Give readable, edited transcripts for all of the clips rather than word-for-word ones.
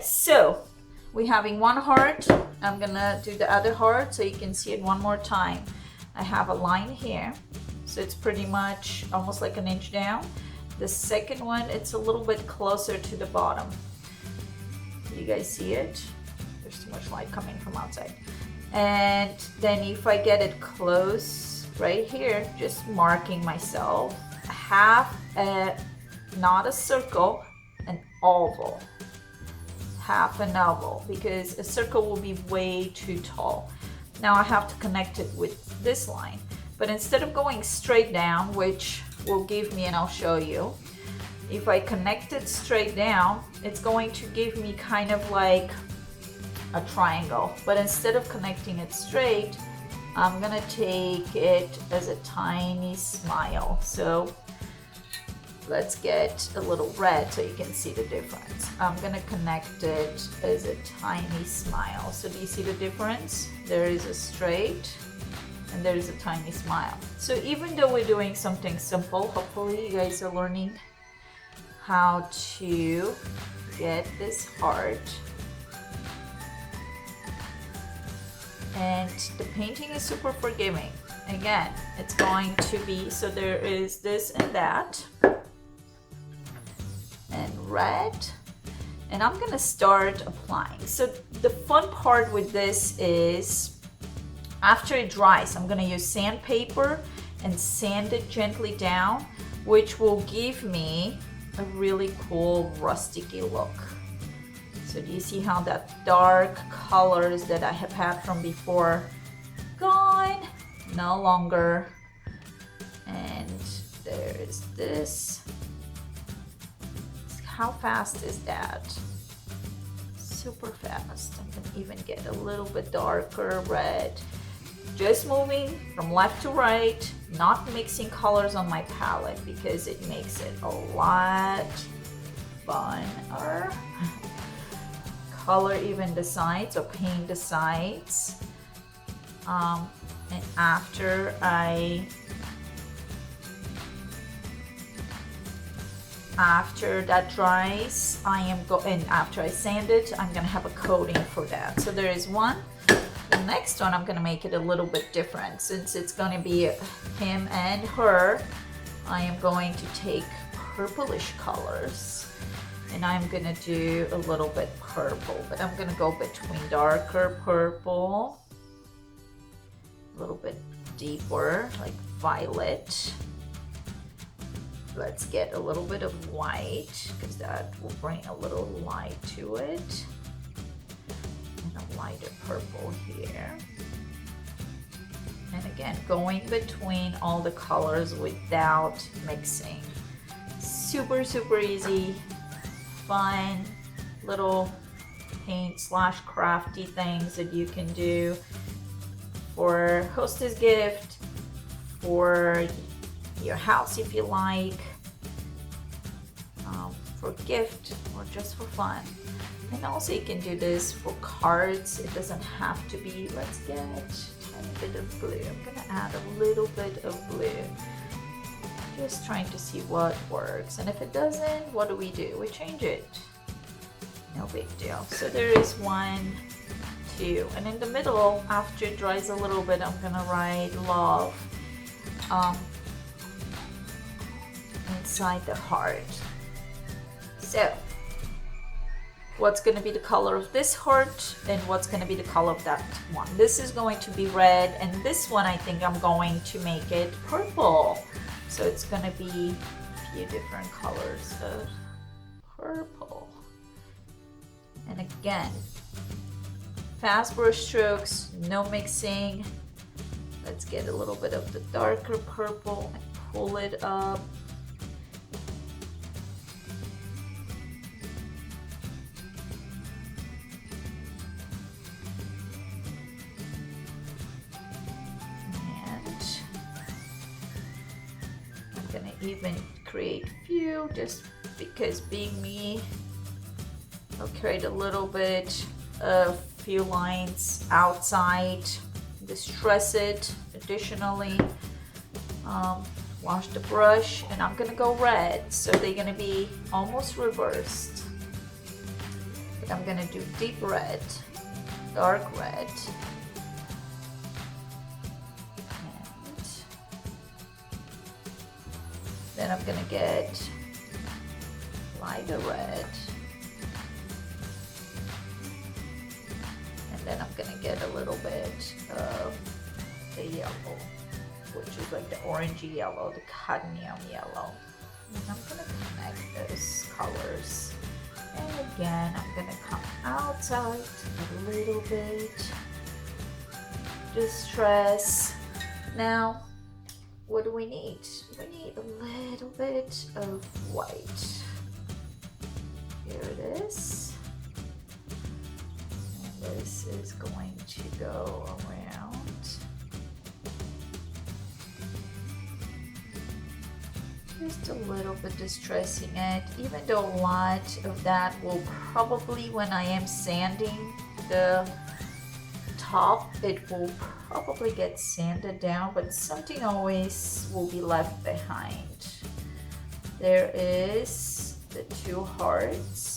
so we're having one heart. I'm gonna do the other heart so you can see it one more time. I have a line here, so it's pretty much almost like an inch down. The second one, it's a little bit closer to the bottom. You guys see it? There's too much light coming from outside. And then if I get it close right here, just marking myself, half a, not a circle, an oval. Half an oval, because a circle will be way too tall. Now I have to connect it with this line, but instead of going straight down, which will give me, and I'll show you, if I connect it straight down, it's going to give me kind of like a triangle. But instead of connecting it straight, I'm gonna take it as a tiny smile. So let's get a little red so you can see the difference. I'm gonna connect it as a tiny smile. So do you see the difference? There is a straight and there is a tiny smile. So even though we're doing something simple, hopefully you guys are learning how to get this heart. And the painting is super forgiving. Again, it's going to be, so there is this and that, and red, and I'm gonna start applying. So the fun part with this is after it dries, I'm gonna use sandpaper and sand it gently down, which will give me a really cool rusticy look. So do you see how that dark colors that I have had from before gone? No longer. And there's this. How fast is that? Super fast. I'm gonna even get a little bit darker red. Just moving from left to right, not mixing colors on my palette because it makes it a lot funner. Color even the sides or paint the sides. And after that dries, and after I sand it, I'm gonna have a coating for that. So there is one. The next one, I'm gonna make it a little bit different. Since it's gonna be him and her, I am going to take purplish colors, and I'm gonna do a little bit purple, but I'm gonna go between darker purple, a little bit deeper, like violet. Let's get a little bit of white, because that will bring a little light to it. And a lighter purple here. And again, going between all the colors without mixing. Super, super easy, fun, little paint / crafty things that you can do for hostess gift, for your house if you like, for gift or just for fun. And also you can do this for cards. It doesn't have to be. Let's get a tiny bit of blue. I'm gonna add a little bit of blue, just trying to see what works. And if it doesn't, what do? We change it. No big deal. So there is 1, 2, and in the middle, after it dries a little bit, I'm gonna write love inside the heart. So what's going to be the color of this heart and what's going to be the color of that one? This is going to be red, and this one I think I'm going to make it purple. So it's going to be a few different colors of purple. And again, fast brush strokes, no mixing. Let's get a little bit of the darker purple and pull it up. Even create few, just because being me, I'll create a little bit of few lines outside, distress it additionally, wash the brush, and I'm gonna go red, so they're gonna be almost reversed. But I'm gonna do deep red, dark red, and then I'm gonna get lighter red, and then I'm gonna get a little bit of the yellow, which is like the orangey yellow, the cadmium yellow. And I'm gonna connect those colors. And again, I'm gonna come outside a little bit, distress. Now, what do we need? We need a little bit of white. Here it is. And this is going to go around. Just a little bit distressing it, even though a lot of that will probably, when I am sanding the top, it will probably get sanded down, but something always will be left behind. There is the two hearts.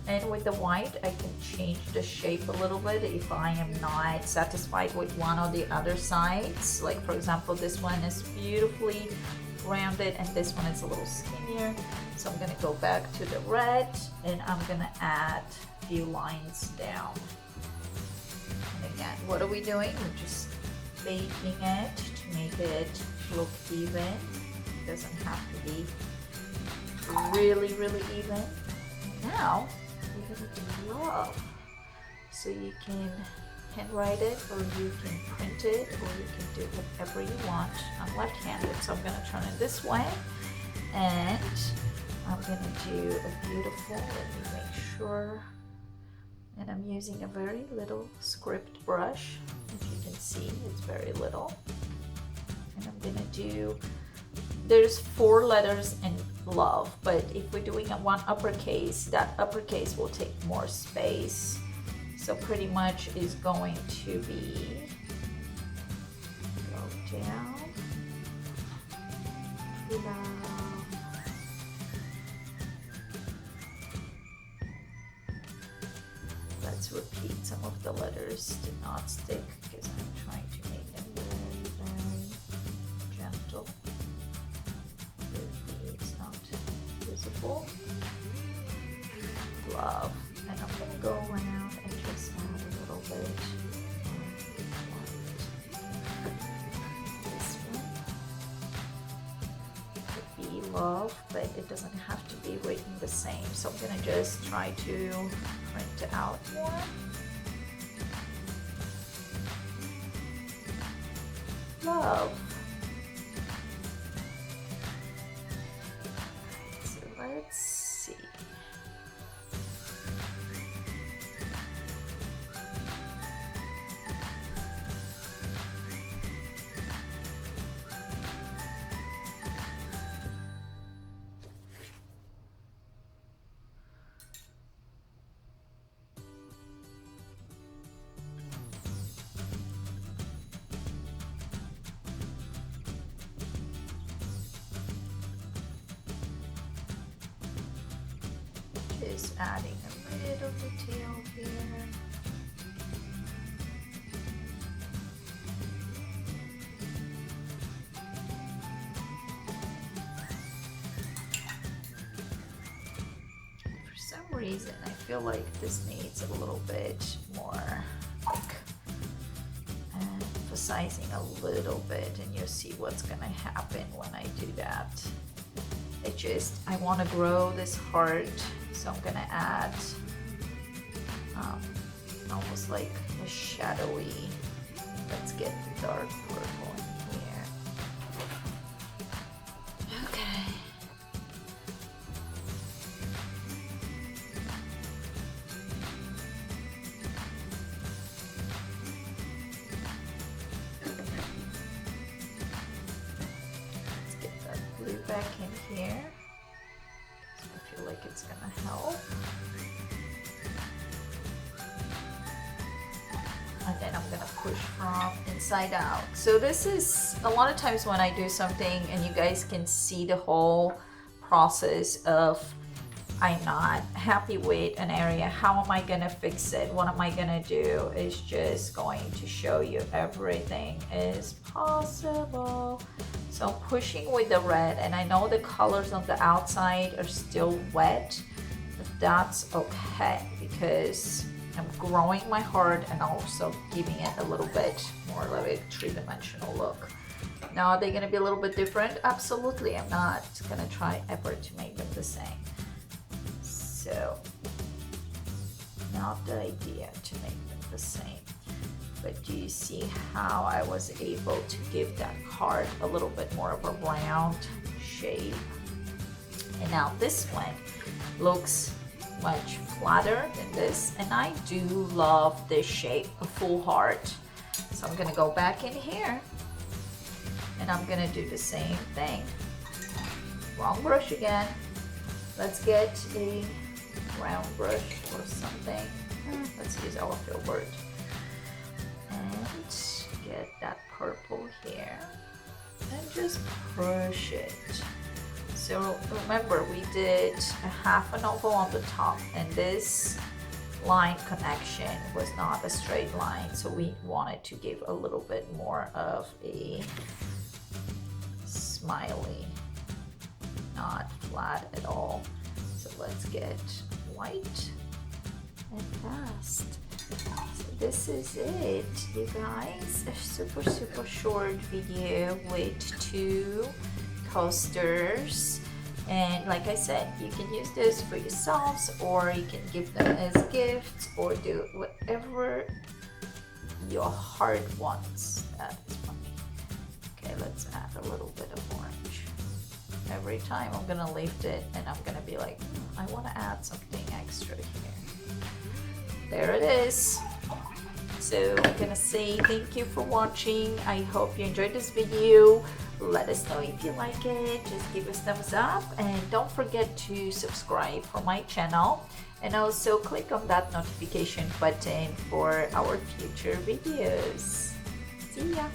And with the white, I can change the shape a little bit if I am not satisfied with one or the other sides. Like for example, this one is beautifully rounded and this one is a little skinnier. So I'm gonna go back to the red and I'm gonna add a few lines down. And again, what are we doing? We're just baking it to make it look even. It doesn't have to be really, really even. Now, we're gonna do love. So you can handwrite it, or you can print it, or you can do whatever you want. I'm left-handed, so I'm gonna turn it this way. And I'm gonna do a beautiful, let me make sure. And I'm using a very little script brush. If you can see, it's very little. And I'm gonna do, there's 4 letters in love, but if we're doing a one uppercase, that uppercase will take more space. So pretty much is going to be, go down, love. Let's repeat some of the letters to not stick because I'm trying to make them very, very gentle. It's not visible. Love. And I'm going to go around and just add a little bit this one could be love, but it doesn't have to be written the same. So I'm going to just try to print out more. Love. So let's see. Just adding a little detail here. For some reason, I feel like this needs a little bit more, like, emphasizing a little bit, and you'll see what's gonna happen when I do that. I want to grow this heart, so I'm gonna add almost like a shadowy, let's get the dark purple in here. Okay. Let's get that blue back in here. So I feel like it's gonna help. And then I'm gonna push from inside out. So this is a lot of times when I do something and you guys can see the whole process of I'm not happy with an area, how am I gonna fix it? What am I gonna do? It's just going to show you everything is possible. So I'm pushing with the red, and I know the colors on the outside are still wet, but that's okay because I'm growing my heart and also giving it a little bit more of a three-dimensional look. Now, are they gonna be a little bit different? Absolutely. I'm not gonna try ever to make them the same. So, not the idea to make them the same. But do you see how I was able to give that heart a little bit more of a round shape? And now this one looks much flatter than this, and I do love this shape, a full heart. So I'm gonna go back in here and I'm gonna do the same thing. Wrong brush again. Let's get a round brush or something. Let's use our filbert. And get that purple here and just push it. So remember, we did a half an oval on the top, and this line connection was not a straight line, so we wanted to give a little bit more of a smiley, not flat at all. So let's get white and fast. So this is it, you guys. A super short video with 2 coasters, and like I said, you can use this for yourselves, or you can give them as gifts, or do whatever your heart wants. That is funny. Okay, let's add a little bit of orange. Every time I'm gonna lift it and I'm gonna be like, I want to add something extra here. There it is. So I'm gonna say thank you for watching. I hope you enjoyed this video. Let us know if you like it. Just give us thumbs up, and don't forget to subscribe for my channel, and also click on that notification button for our future videos. See ya!